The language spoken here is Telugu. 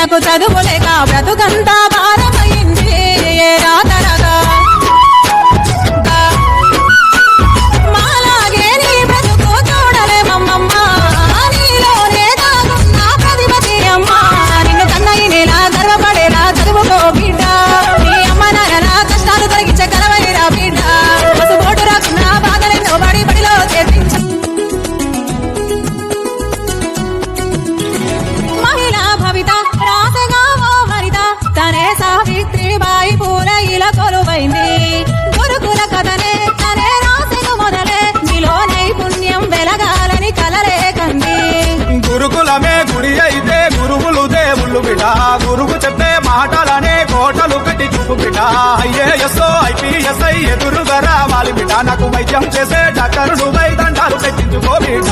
నాకు చదువులేక బ్రతుకంతా భారమైంది రాతరగా మాలాగే నీ బ్రతుకు చూడలేమమ్మమ్మ నీలోనే దాగున్న ప్రతిభతి అమ్మ నిన్ను కన్నయ్య నేలా గర్వపడేలా చదువుకో బిడ్డ నీ అమ్మ నాన్న కష్టాలు తొలగించే కలవైరా బిడ్డ పసుపోటు రాకున్న బాధలెన్నో బడి బడిలో చేర్పించు మహిళా భవిత రాసగా ఓ హరిత తనే సావిత్రిబాయి పూల ఇలా కొలువైంది గురుకుల కథనే తనే రాసెను మొదలే నీలో నైపుణ్యం వెలగాలని కలలే కంది గురుకులమే గుడి అయితే గురువులు దేవుళ్ళు బిడ్డ గురువు చెప్పే మాటలనే కోటలు కట్టి చూపు బిడ్డ ఐఏఎస్ ఐపీఎస్ఐ ఎదురుగా రావాలి బిడ్డ నాకు వైద్యం చేసే డాక్టరు నువ్వై దండాలు పెట్టించుకో బిడ్డ